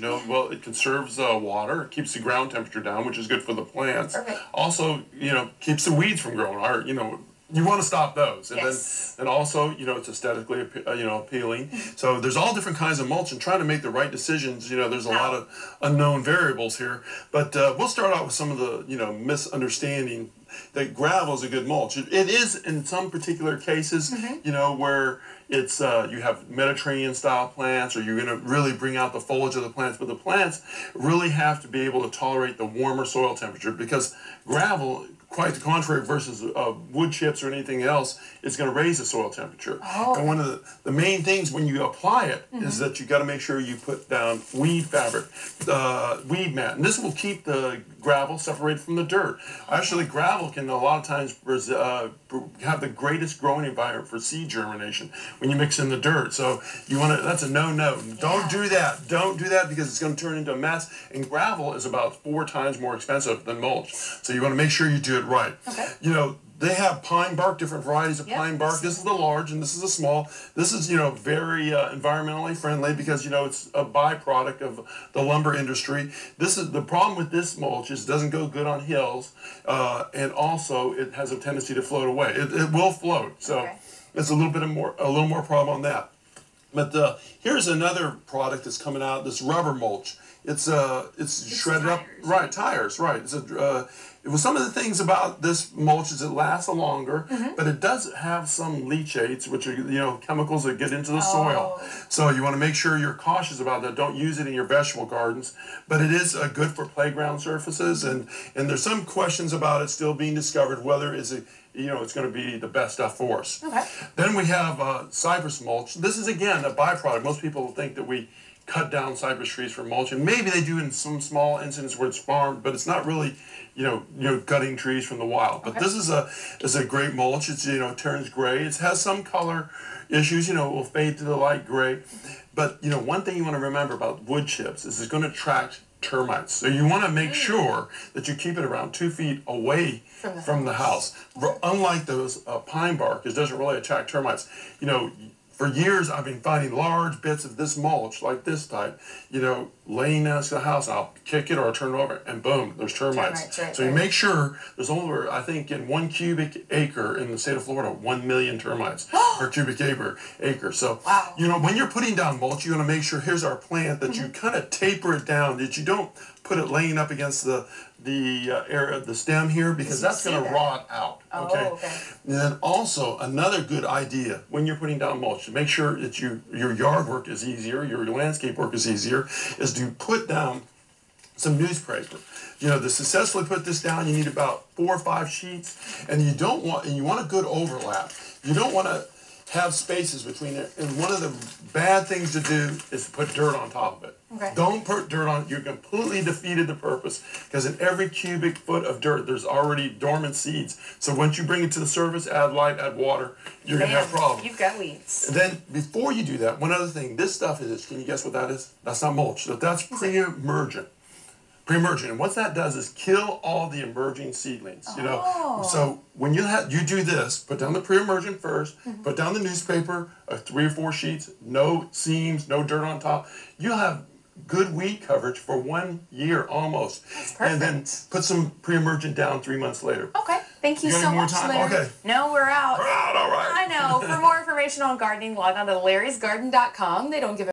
Well, it conserves water, it keeps the ground temperature down, which is good for the plants. Perfect. Also, keeps the weeds from growing. You want to stop those. And yes. then also, it's aesthetically, appealing. So there's all different kinds of mulch, and trying to make the right decisions, there's a lot of unknown variables here. But we'll start out with some of the, misunderstanding that gravel is a good mulch. It is in some particular cases, where it's you have Mediterranean style plants, or you're going to really bring out the foliage of the plants, but the plants really have to be able to tolerate the warmer soil temperature, because gravel, quite the contrary, versus wood chips or anything else, is going to raise the soil temperature. Oh. And one of the main things when you apply it is that you got to make sure you put down weed fabric, weed mat, and this will keep the gravel separated from the dirt. Actually, gravel can a lot of times have the greatest growing environment for seed germination when you mix in the dirt. So that's a no-no. Don't do that. Don't do that, because it's going to turn into a mess. And gravel is about 4 times more expensive than mulch. So you want to make sure you do it right. Okay. They have pine bark, different varieties of pine bark. This is the large and this is the small. This is, very environmentally friendly, because, it's a byproduct of the lumber industry. This is the problem with this mulch is it doesn't go good on hills, and also it has a tendency to float away. It will float, so it's a little more problem on that. But here's another product that's coming out, this rubber mulch. It's shredded up, right? Tires, right? Some of the things about this mulch is it lasts longer, but it does have some leachates, which are chemicals that get into the soil. So you want to make sure you're cautious about that. Don't use it in your vegetable gardens. But it is good for playground surfaces, and there's some questions about it still being discovered whether it's going to be the best stuff for us. Okay. Then we have cypress mulch. This is again a byproduct. Most people think that we cut down cypress trees for mulch, and maybe they do in some small incidents where it's farmed, but it's not really, cutting trees from the wild. But this is a great mulch. It's turns gray. It has some color issues. It will fade to the light gray. But one thing you want to remember about wood chips is it's going to attract termites. So you want to make sure that you keep it around 2 feet away from the house. Unlike those pine bark, it doesn't really attract termites. For years, I've been finding large bits of this mulch, like this type, laying next to the house. I'll kick it or I'll turn it over, and boom, there's termites. So you make sure there's over, I think, in 1 cubic acre in the state of Florida, 1 million termites per cubic acre. So, when you're putting down mulch, you want to make sure, here's our plant, that you kind of taper it down, that you don't put it laying up against the area of the stem here, because that's going to rot out. Okay. And then also another good idea when you're putting down mulch, to make sure that your yard work is easier, your landscape work is easier, is to put down some newspaper. To successfully put this down, you need about 4 or 5 sheets, and you want a good overlap. You don't want to have spaces between it. And one of the bad things to do is to put dirt on top of it. Don't put dirt on it. You're completely defeated the purpose, because in every cubic foot of dirt, there's already dormant seeds. So once you bring it to the surface, add light, add water, you're going to have problems. You've got weeds. And then before you do that, one other thing, this stuff is, can you guess what that is? That's not mulch. That's pre-emergent. Pre-emergent, and what that does is kill all the emerging seedlings. So when you do this, put down the pre-emergent first, put down the newspaper, 3 or 4 sheets, no seams, no dirt on top. You'll have good weed coverage for 1 year almost. That's perfect. And then put some pre-emergent down 3 months later. Okay, thank you so much, Larry. Okay. No, we're out. We're out, all right. I know. For more information on gardening, log on to larrysgarden.com. They don't give